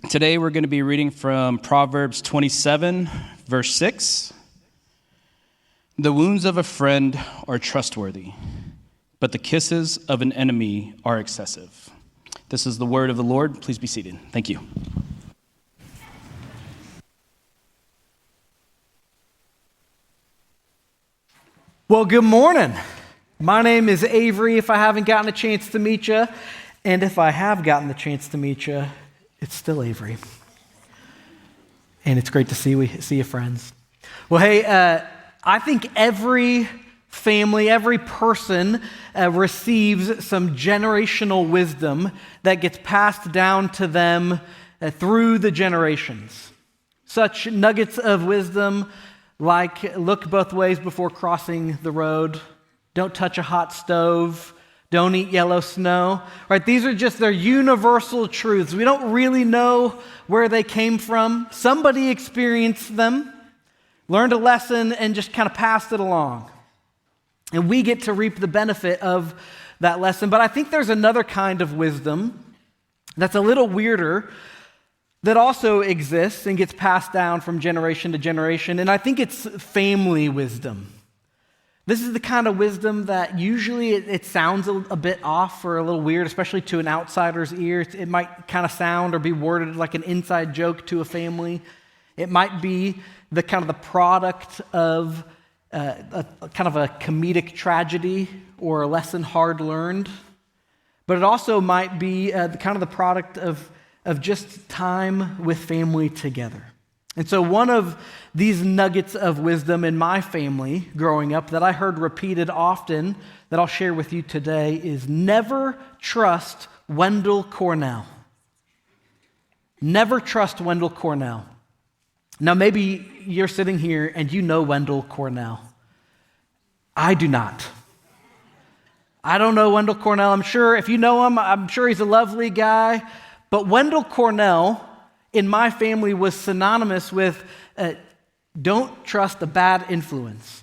Today we're going to be reading from Proverbs 27, verse 6. The wounds of a friend are trustworthy, but the kisses of an enemy are excessive. This is the word of the Lord. Please be seated. Thank you. Well, good morning. My name is Avery, if I haven't gotten a chance to meet you. And if I have gotten the chance to meet you, it's still Avery. And it's great to see you, friends. Well, hey, I think every family, every person receives some generational wisdom that gets passed down to them through the generations. Such nuggets of wisdom like look both ways before crossing the road, don't touch a hot stove, don't eat yellow snow, right? These are just their universal truths. We don't really know where they came from. Somebody experienced them, learned a lesson, and just kind of passed it along. And we get to reap the benefit of that lesson. But I think there's another kind of wisdom that's a little weirder that also exists and gets passed down from generation to generation. And I think it's family wisdom. This is the kind of wisdom that usually it sounds a bit off or a little weird, especially to an outsider's ear. It might kind of sound or be worded like an inside joke to a family. It might be the kind of the product of a kind of a comedic tragedy or a lesson hard learned. But it also might be kind of the product of just time with family together. And so one of these nuggets of wisdom in my family growing up that I heard repeated often that I'll share with you today is never trust Wendell Cornell. Never trust Wendell Cornell. Now maybe you're sitting here and you know Wendell Cornell. I do not. I don't know Wendell Cornell. I'm sure if you know him, I'm sure he's a lovely guy. But Wendell Cornell in my family was synonymous with don't trust a bad influence.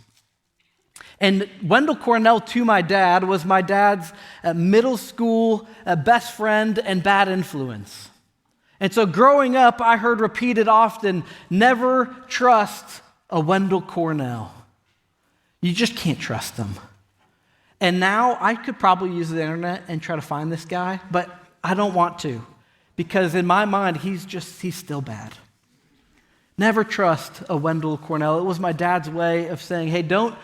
And Wendell Cornell to my dad was my dad's middle school best friend and bad influence. And so growing up, I heard repeated often, never trust a Wendell Cornell. You just can't trust them. And now I could probably use the internet and try to find this guy, but I don't want to. Because in my mind, he's still bad. Never trust a Wendell Cornell. It was my dad's way of saying, hey, don't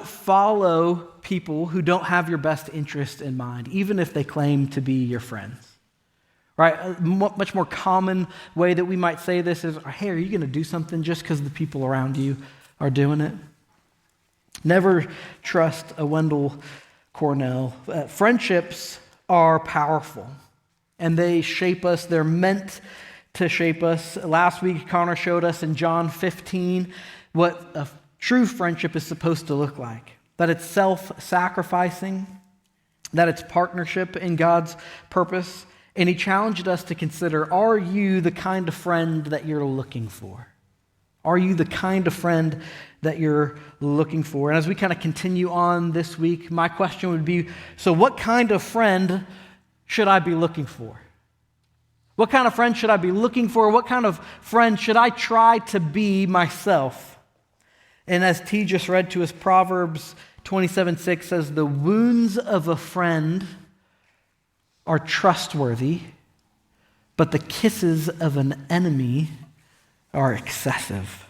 follow people who don't have your best interest in mind, even if they claim to be your friends. Right? A much more common way that we might say this is, hey, are you going to do something just because the people around you are doing it? Never trust a Wendell Cornell. Friendships are powerful. And they shape us. They're meant to shape us. Last week, Connor showed us in John 15 what a true friendship is supposed to look like. That it's self-sacrificing, that it's partnership in God's purpose. And he challenged us to consider, are you the kind of friend that you're looking for? Are you the kind of friend that you're looking for? And as we kind of continue on this week, my question would be, so what kind of friend should I be looking for? What kind of friend should I be looking for? What kind of friend should I try to be myself? And as T just read to us, Proverbs 27:6 says, the wounds of a friend are trustworthy, but the kisses of an enemy are excessive.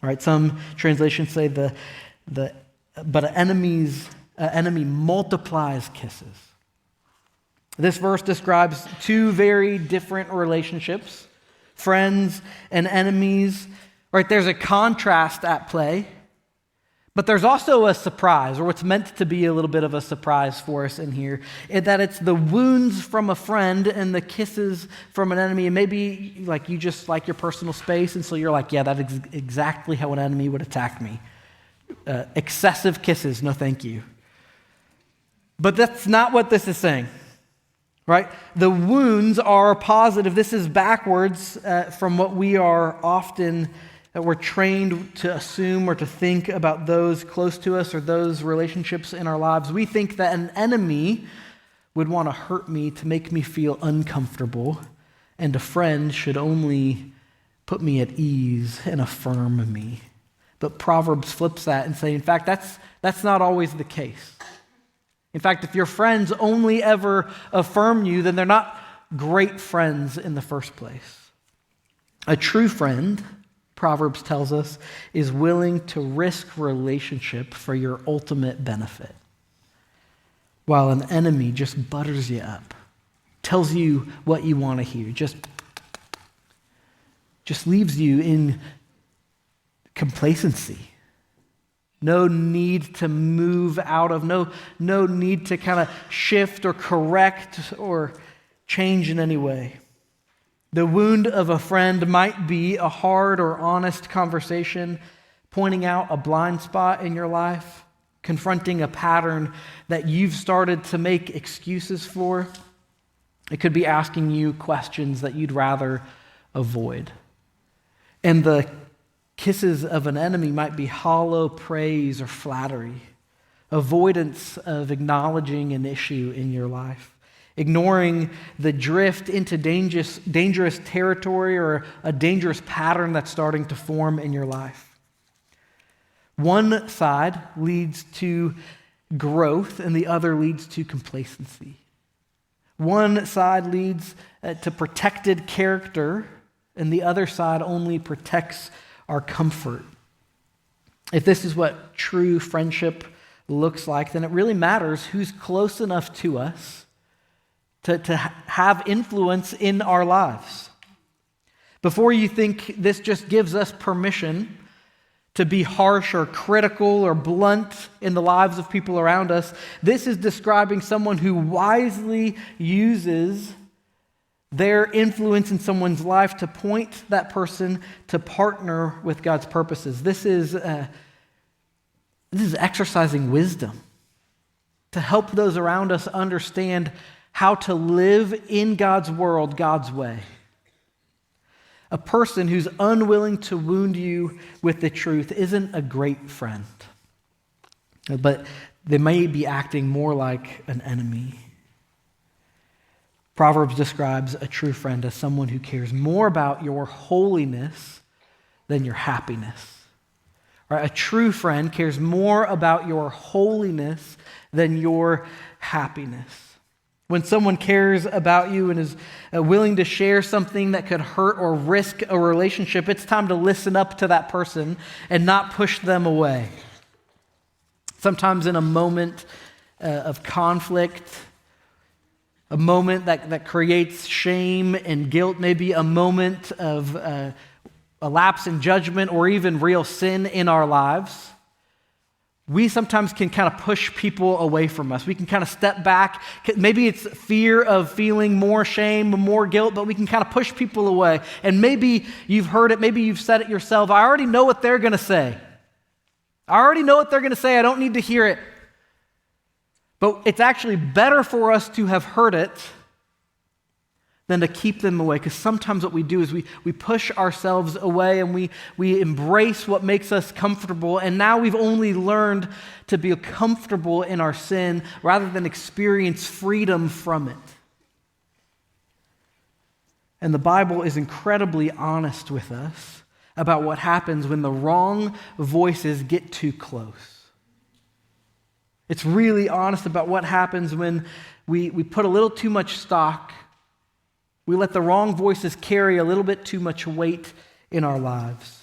All right, some translations say but an enemy multiplies kisses. This verse describes two very different relationships, friends and enemies. Right, there's a contrast at play, but there's also a surprise, or what's meant to be a little bit of a surprise for us in here, in that it's the wounds from a friend and the kisses from an enemy. And maybe like you just like your personal space, and so you're like, yeah, that's exactly how an enemy would attack me. Excessive kisses, no thank you. But that's not what this is saying. Right? The wounds are positive. This is backwards from what we are often we're trained to assume or to think about those close to us or those relationships in our lives. We think that an enemy would want to hurt me to make me feel uncomfortable and a friend should only put me at ease and affirm me. But Proverbs flips that and say, in fact, that's not always the case. In fact, if your friends only ever affirm you, then they're not great friends in the first place. A true friend, Proverbs tells us, is willing to risk relationship for your ultimate benefit, while an enemy just butters you up, tells you what you want to hear, just leaves you in complacency. No need to move out of, no need to kind of shift or correct or change in any way. The wound of a friend might be a hard or honest conversation, pointing out a blind spot in your life, confronting a pattern that you've started to make excuses for. It could be asking you questions that you'd rather avoid. And the kisses of an enemy might be hollow praise or flattery, avoidance of acknowledging an issue in your life, ignoring the drift into dangerous territory or a dangerous pattern that's starting to form in your life. One side leads to growth and the other leads to complacency. One side leads to protected character and the other side only protects our comfort. If this is what true friendship looks like, then it really matters who's close enough to us to have influence in our lives. Before you think this just gives us permission to be harsh or critical or blunt in the lives of people around us, this is describing someone who wisely uses their influence in someone's life to point that person to partner with God's purposes. This is exercising wisdom to help those around us understand how to live in God's world, God's way. A person who's unwilling to wound you with the truth isn't a great friend, but they may be acting more like an enemy. Proverbs describes a true friend as someone who cares more about your holiness than your happiness. Right? A true friend cares more about your holiness than your happiness. When someone cares about you and is willing to share something that could hurt or risk a relationship, it's time to listen up to that person and not push them away. Sometimes in a moment of conflict, a moment that creates shame and guilt, maybe a moment of a lapse in judgment or even real sin in our lives, we sometimes can kind of push people away from us. We can kind of step back. Maybe it's fear of feeling more shame, more guilt, but we can kind of push people away. And maybe you've heard it, maybe you've said it yourself. I already know what they're going to say. I don't need to hear it. But it's actually better for us to have heard it than to keep them away. Because sometimes what we do is we push ourselves away and we embrace what makes us comfortable. And now we've only learned to be comfortable in our sin rather than experience freedom from it. And the Bible is incredibly honest with us about what happens when the wrong voices get too close. It's really honest about what happens when we put a little too much stock. We let the wrong voices carry a little bit too much weight in our lives.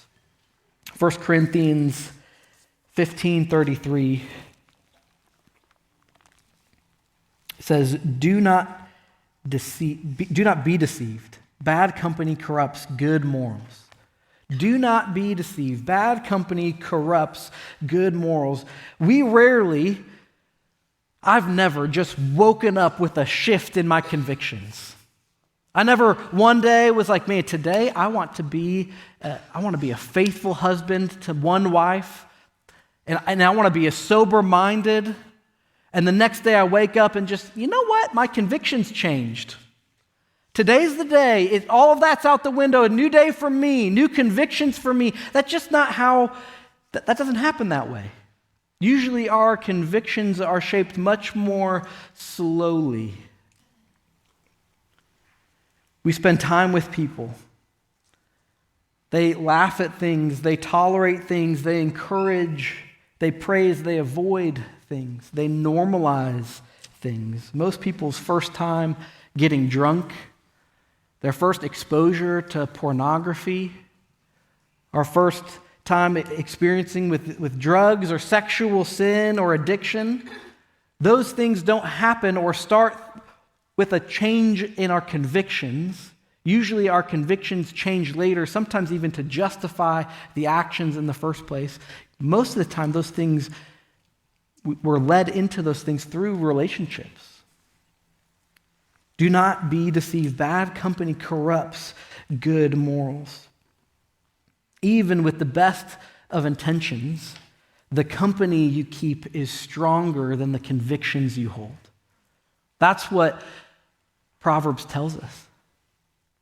1 Corinthians 15:33 says, Do not be deceived. Bad company corrupts good morals. Do not be deceived. Bad company corrupts good morals. I've never just woken up with a shift in my convictions. I never one day was like, man, today I want to be a faithful husband to one wife, and I want to be a sober-minded. And the next day I wake up and just, you know what? My convictions changed. Today's the day. All of that's out the window. A new day for me, new convictions for me. That's just not how, that doesn't happen that way. Usually our convictions are shaped much more slowly. We spend time with people. They laugh at things, they tolerate things, they encourage, they praise, they avoid things, they normalize things. Most people's first time getting drunk, their first exposure to pornography, our first time experiencing with drugs or sexual sin or addiction, those things don't happen or start with a change in our convictions. Usually our convictions change later, sometimes even to justify the actions in the first place. Most of the time, those things, we're led into those things through relationships. Do not be deceived. Bad company corrupts good morals. Even with the best of intentions, the company you keep is stronger than the convictions you hold. That's what Proverbs tells us.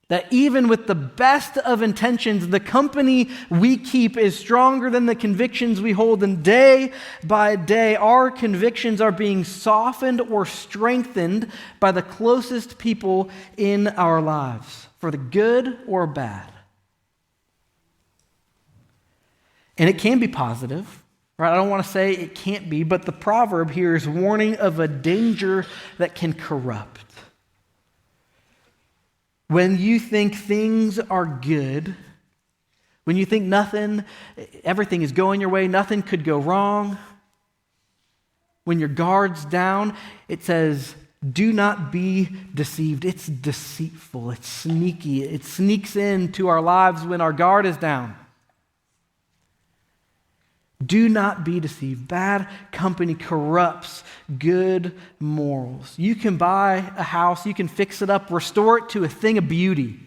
That even with the best of intentions, the company we keep is stronger than the convictions we hold. And day by day, our convictions are being softened or strengthened by the closest people in our lives, for the good or bad. And it can be positive, right? I don't want to say it can't be, but the proverb here is warning of a danger that can corrupt. When you think things are good, when you think everything is going your way, nothing could go wrong, when your guard's down, it says, do not be deceived. It's deceitful. It's sneaky. It sneaks into our lives when our guard is down. Do not be deceived. Bad company corrupts good morals. You can buy a house, you can fix it up, restore it to a thing of beauty.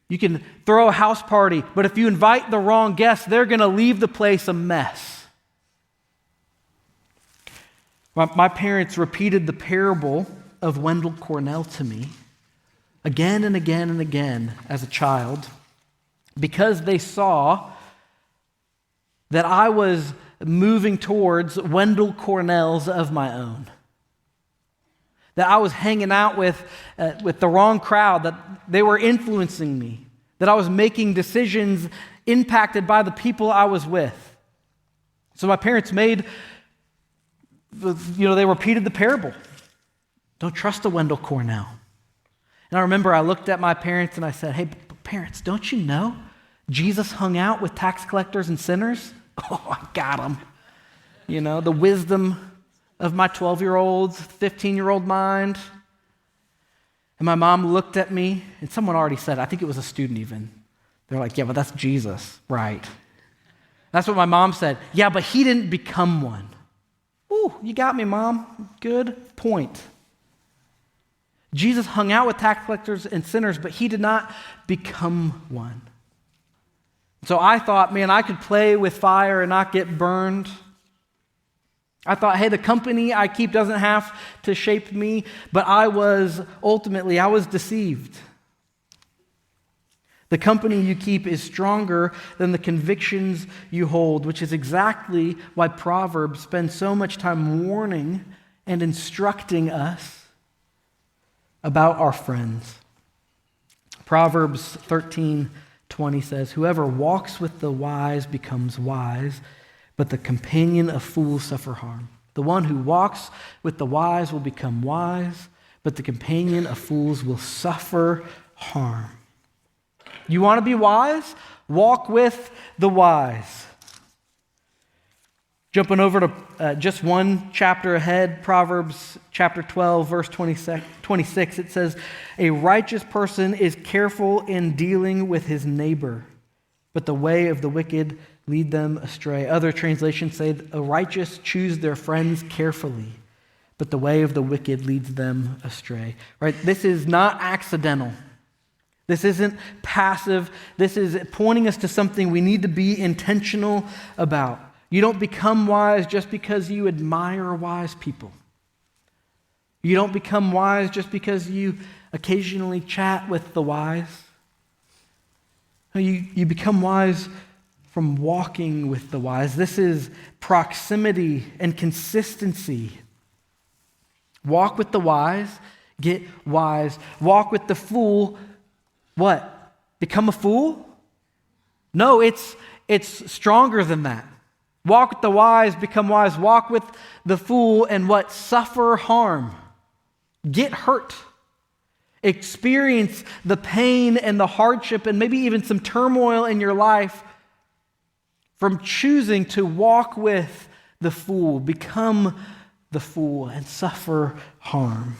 You can throw a house party, but if you invite the wrong guests, they're going to leave the place a mess. My parents repeated the parable of Wendell Cornell to me again and again and again as a child because they saw that I was moving towards Wendell Cornells of my own. That I was hanging out with the wrong crowd, that they were influencing me, that I was making decisions impacted by the people I was with. So my parents they repeated the parable. Don't trust a Wendell Cornell. And I remember I looked at my parents and I said, hey, parents, don't you know Jesus hung out with tax collectors and sinners? Oh, I got them. The wisdom of my 12-year-old's, 15-year-old mind. And my mom looked at me, and someone already said, I think it was a student even. They're like, yeah, but that's Jesus, right? That's what my mom said. Yeah, but he didn't become one. Ooh, you got me, Mom. Good point. Jesus hung out with tax collectors and sinners, but he did not become one. So I thought, man, I could play with fire and not get burned. I thought, hey, the company I keep doesn't have to shape me, but I was deceived. The company you keep is stronger than the convictions you hold, which is exactly why Proverbs spend so much time warning and instructing us about our friends. Proverbs 13:20 says, whoever walks with the wise becomes wise, but the companion of fools suffer harm. The one who walks with the wise will become wise, but the companion of fools will suffer harm. You want to be wise? Walk with the wise. Jumping over to just one chapter ahead, Proverbs chapter 12, verse 26, it says, a righteous person is careful in dealing with his neighbor, but the way of the wicked lead them astray. Other translations say, the righteous choose their friends carefully, but the way of the wicked leads them astray. Right? This is not accidental. This isn't passive. This is pointing us to something we need to be intentional about. You don't become wise just because you admire wise people. You don't become wise just because you occasionally chat with the wise. You become wise from walking with the wise. This is proximity and consistency. Walk with the wise, Get wise. Walk with the fool. What? Become a fool? No, it's stronger than that. Walk with the wise, become wise. Walk with the fool and what? Suffer harm. Get hurt. Experience the pain and the hardship and maybe even some turmoil in your life from choosing to walk with the fool, become the fool, and suffer harm.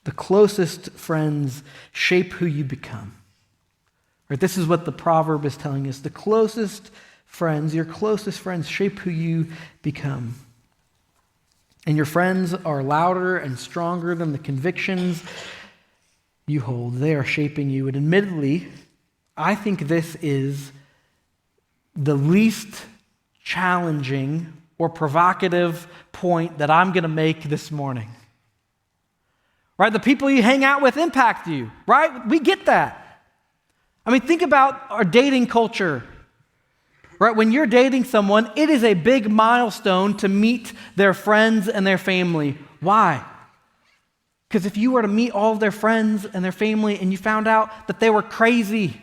The closest friends shape who you become. Right? This is what the proverb is telling us. The closest friends, your closest friends, shape who you become. And your friends are louder and stronger than the convictions you hold. They are shaping you. And admittedly, I think this is the least challenging or provocative point that I'm going to make this morning. Right? The people you hang out with impact you, right? We get that. I mean, think about our dating culture. Right? When you're dating someone, it is a big milestone to meet their friends and their family. Why? Because if you were to meet all of their friends and their family and you found out that they were crazy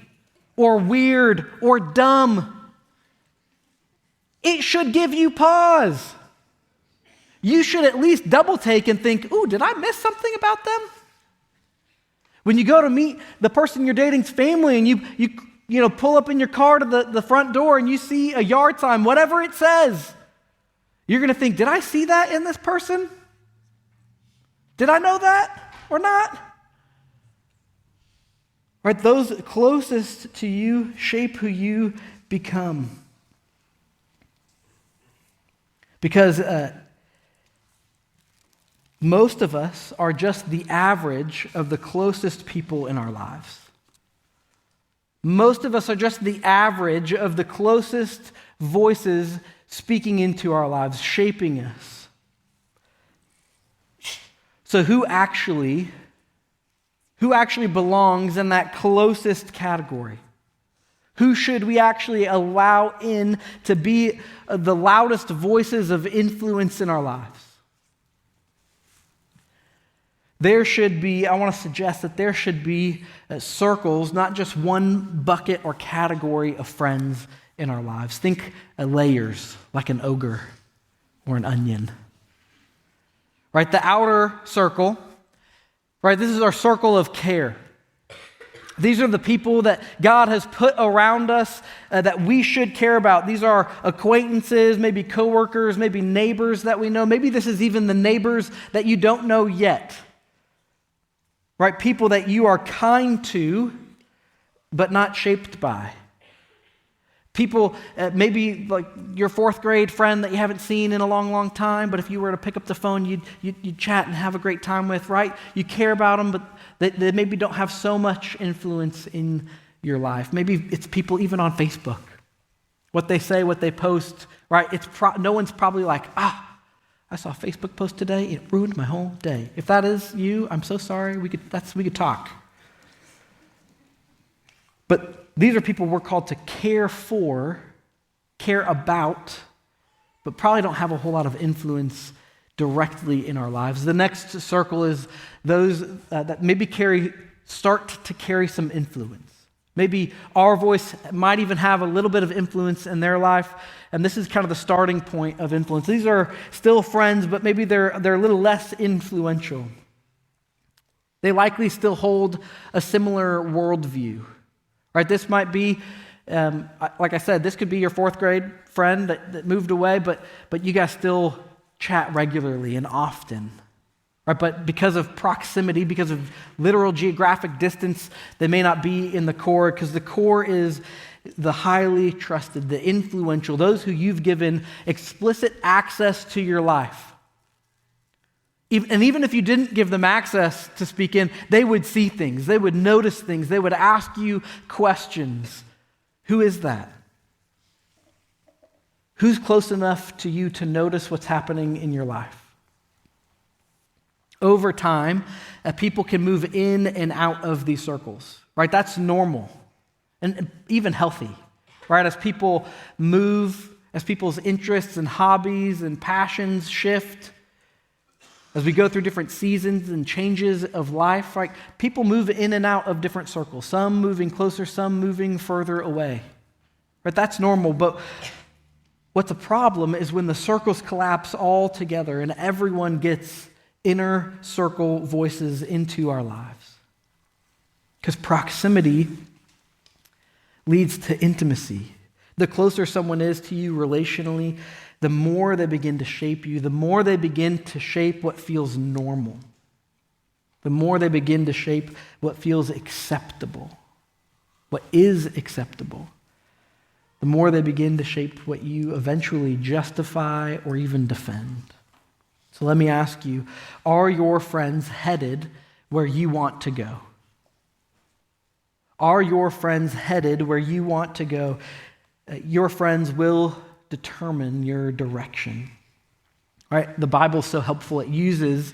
or weird or dumb, it should give you pause. You should at least double take and think, ooh, did I miss something about them? When you go to meet the person you're dating's family and you pull up in your car to the front door and you see a yard sign, whatever it says, you're going to think, did I see that in this person? Did I know that or not? Right? Those closest to you shape who you become. Because most of us are just the average of the closest people in our lives. Most of us are just the average of the closest voices speaking into our lives, shaping us. So who actually belongs in that closest category? Who should we actually allow in to be the loudest voices of influence in our lives? I want to suggest that there should be circles, not just one bucket or category of friends in our lives. Think layers, like an ogre or an onion. Right, the outer circle, right, this is our circle of care. These are the people that God has put around us that we should care about. These are acquaintances, maybe coworkers, maybe neighbors that we know. Maybe this is even the neighbors that you don't know yet. Right? People that you are kind to, but not shaped by. People, maybe like your fourth grade friend that you haven't seen in a long, long time, but if you were to pick up the phone, you'd chat and have a great time with, right? You care about them, but they maybe don't have so much influence in your life. Maybe it's people even on Facebook. What they say, what they post, right? No one's probably like, I saw a Facebook post today, it ruined my whole day. If that is you, I'm so sorry, we could talk. But these are people we're called to care for, care about, but probably don't have a whole lot of influence directly in our lives. The next circle is those that maybe start to carry some influence. Maybe our voice might even have a little bit of influence in their life, and this is kind of the starting point of influence. These are still friends, but maybe they're a little less influential. They likely still hold a similar worldview. Right? This might be, like I said, this could be your fourth grade friend that moved away, but you guys still chat regularly and often. Right? But because of proximity, because of literal geographic distance, they may not be in the core, because the core is the highly trusted, the influential, those who you've given explicit access to your life. And even if you didn't give them access to speak in, they would see things, they would notice things, they would ask you questions. Who is that? Who's close enough to you to notice what's happening in your life? Over time, people can move in and out of these circles, right? That's normal and even healthy, right? As people move, as people's interests and hobbies and passions shift, As we go through different seasons and changes of life, right, people move in and out of different circles, some moving closer, some moving further away. Right? That's normal, but what's a problem is when the circles collapse all together and everyone gets inner circle voices into our lives. Because proximity leads to intimacy. The closer someone is to you relationally, the more they begin to shape you, the more they begin to shape what feels normal, the more they begin to shape what feels acceptable, what is acceptable, the more they begin to shape what you eventually justify or even defend. So let me ask you, are your friends headed where you want to go? Are your friends headed where you want to go? Your friends will determine your direction. Right? The Bible's so helpful. It uses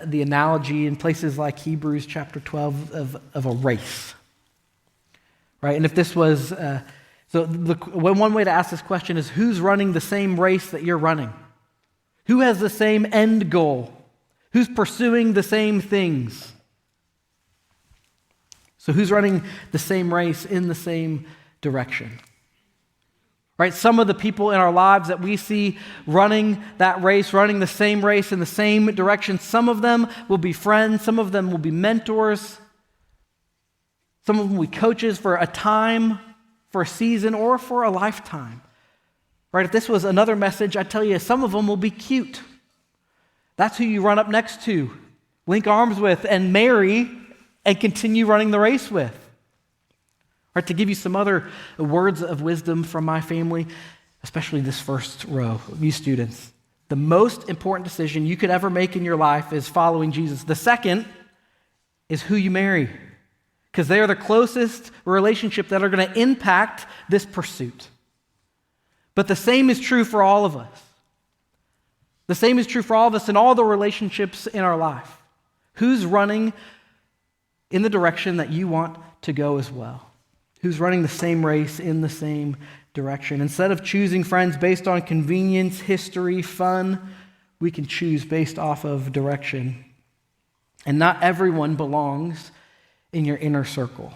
the analogy in places like Hebrews chapter 12 of a race. Right? And if this was, one way to ask this question is, who's running the same race that you're running? Who has the same end goal? Who's pursuing the same things? So who's running the same race in the same direction? Right? Some of the people in our lives that we see running that race, running the same race in the same direction, some of them will be friends, some of them will be mentors, some of them will be coaches for a time, for a season, or for a lifetime. Right? If this was another message, I tell you, some of them will be cute. That's who you run up next to, link arms with, and marry, and continue running the race with. Right, to give you some other words of wisdom from my family, especially this first row, you students, the most important decision you could ever make in your life is following Jesus. The second is who you marry, because they are the closest relationship that are going to impact this pursuit. But the same is true for all of us. The same is true for all of us in all the relationships in our life. Who's running in the direction that you want to go as well? Who's running the same race in the same direction? Instead of choosing friends based on convenience, history, fun, we can choose based off of direction. And not everyone belongs in your inner circle.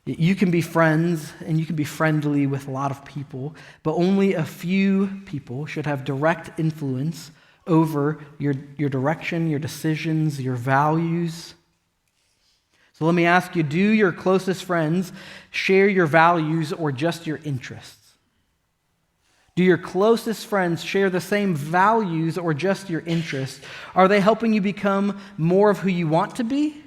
You can be friends and you can be friendly with a lot of people, but only a few people should have direct influence over your direction, your decisions, your values. So let me ask you, do your closest friends share your values or just your interests? Do your closest friends share the same values or just your interests? Are they helping you become more of who you want to be?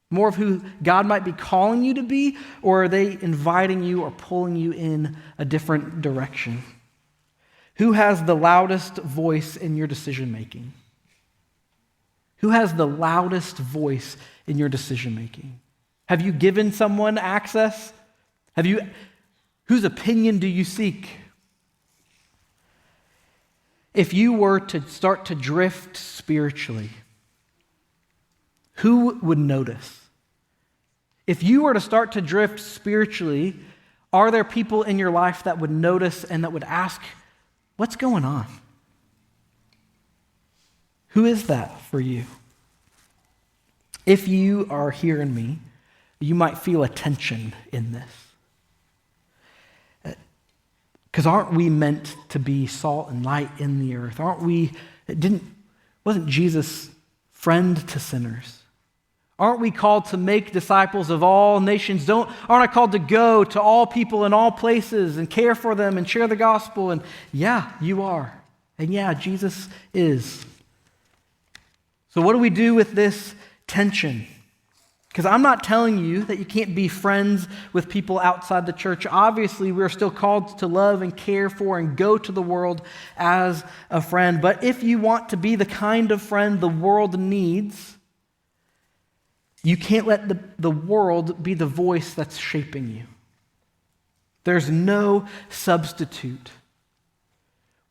More of who God might be calling you to be? Or are they inviting you or pulling you in a different direction? Who has the loudest voice in your decision making? Who has the loudest voice in your decision making? Have you given someone access? Whose opinion do you seek? If you were to start to drift spiritually, who would notice? If you were to start to drift spiritually, are there people in your life that would notice and that would ask, what's going on? Who is that for you? If you are hearing me, you might feel a tension in this. Because aren't we meant to be salt and light in the earth? Wasn't Jesus friend to sinners? Aren't we called to make disciples of all nations? Aren't I called to go to all people in all places and care for them and share the gospel? And yeah, you are. And yeah, Jesus is. So what do we do with this tension? Because I'm not telling you that you can't be friends with people outside the church. Obviously, we're still called to love and care for and go to the world as a friend. But if you want to be the kind of friend the world needs, you can't let the world be the voice that's shaping you. There's no substitute.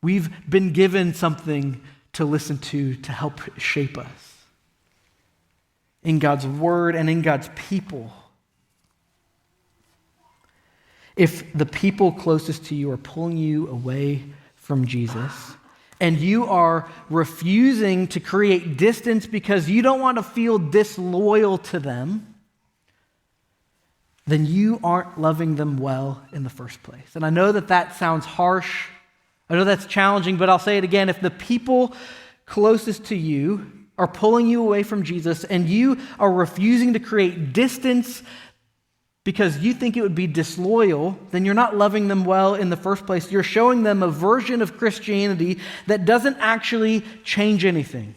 We've been given something to listen to help shape us in God's word and in God's people. If the people closest to you are pulling you away from Jesus, and you are refusing to create distance because you don't want to feel disloyal to them, then you aren't loving them well in the first place. And I know that sounds harsh. I know that's challenging, but I'll say it again. If the people closest to you are pulling you away from Jesus and you are refusing to create distance because you think it would be disloyal, then you're not loving them well in the first place. You're showing them a version of Christianity that doesn't actually change anything.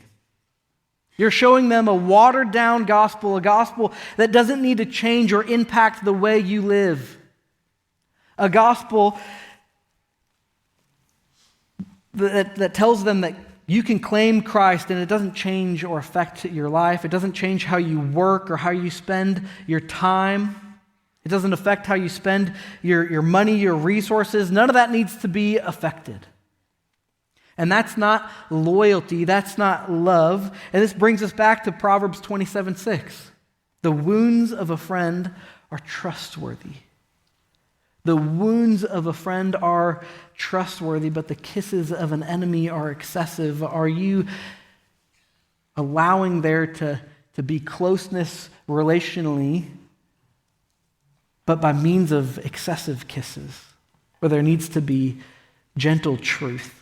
You're showing them a watered-down gospel, a gospel that doesn't need to change or impact the way you live. A gospel that tells them that you can claim Christ and it doesn't change or affect your life. It doesn't change how you work or how you spend your time. It doesn't affect how you spend your money, your resources. None of that needs to be affected. And that's not loyalty. That's not love. And this brings us back to Proverbs 27:6. The wounds of a friend are trustworthy. The wounds of a friend are trustworthy, but the kisses of an enemy are excessive. Are you allowing there to be closeness relationally, but by means of excessive kisses, where there needs to be gentle truth?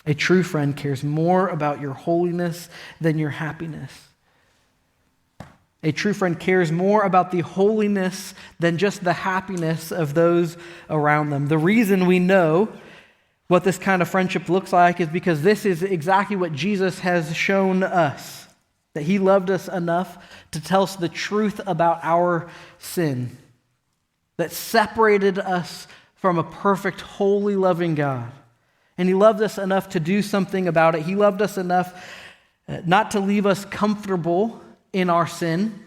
A true friend cares more about your holiness than your happiness. A true friend cares more about the holiness than just the happiness of those around them. The reason we know what this kind of friendship looks like is because this is exactly what Jesus has shown us. That he loved us enough to tell us the truth about our sin. That separated us from a perfect, holy, loving God. And he loved us enough to do something about it. He loved us enough not to leave us comfortable in our sin,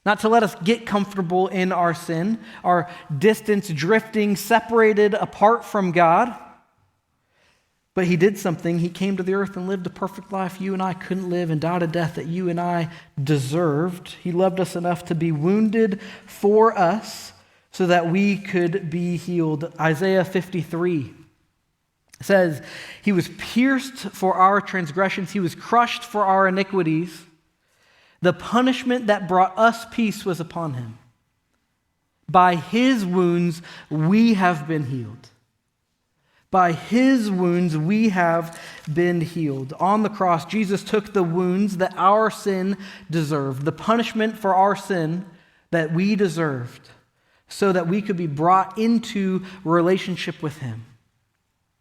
not to let us get comfortable in our sin, our distance, drifting, separated apart from God. But he did something. He came to the earth and lived a perfect life you and I couldn't live and died a death that you and I deserved. He loved us enough to be wounded for us so that we could be healed. Isaiah 53 says, he was pierced for our transgressions. He was crushed for our iniquities. The punishment that brought us peace was upon him. By his wounds, we have been healed. By his wounds, we have been healed. On the cross, Jesus took the wounds that our sin deserved, the punishment for our sin that we deserved, so that we could be brought into relationship with him.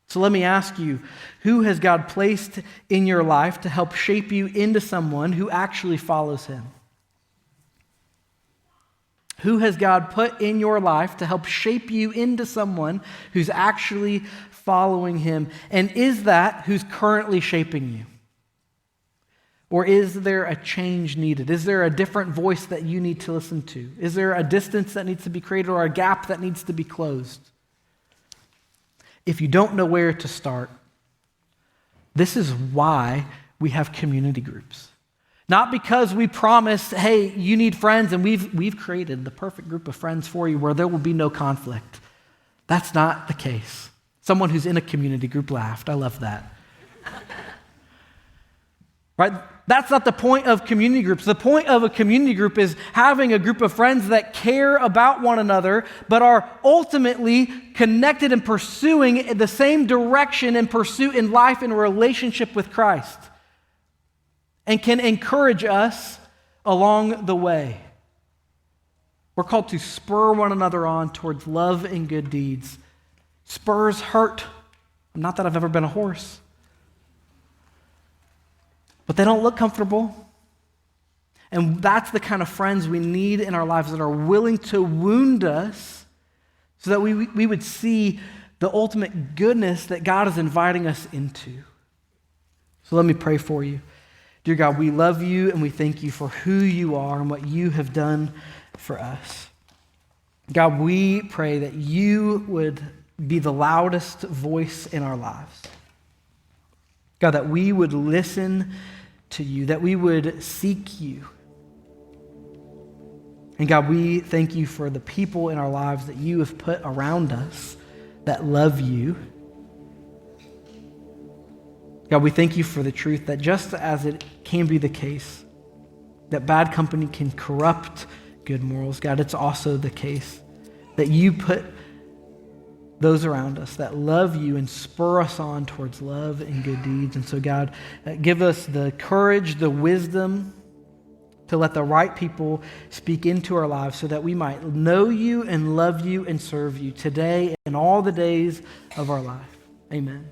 So let me ask you, who has God placed in your life to help shape you into someone who actually follows him? Who has God put in your life to help shape you into someone who's actually following him? And is that who's currently shaping you? Or is there a change needed? Is there a different voice that you need to listen to? Is there a distance that needs to be created or a gap that needs to be closed? If you don't know where to start, this is why we have community groups. Not because we promise, hey, you need friends, and we've created the perfect group of friends for you where there will be no conflict. That's not the case. Someone who's in a community group laughed. I love that. Right? That's not the point of community groups. The point of a community group is having a group of friends that care about one another, but are ultimately connected and pursuing the same direction and pursuit in life and relationship with Christ, and can encourage us along the way. We're called to spur one another on towards love and good deeds. Spurs hurt. Not that I've ever been a horse. But they don't look comfortable. And that's the kind of friends we need in our lives that are willing to wound us so that we would see the ultimate goodness that God is inviting us into. So let me pray for you. Dear God, we love you and we thank you for who you are and what you have done for us. God, we pray that you would be the loudest voice in our lives. God, that we would listen to you, that we would seek you. And God, we thank you for the people in our lives that you have put around us that love you. God, we thank you for the truth that just as it can be the case that bad company can corrupt good morals, God, it's also the case that you put those around us that love you and spur us on towards love and good deeds. And so, God, give us the courage, the wisdom to let the right people speak into our lives so that we might know you and love you and serve you today and all the days of our life. Amen.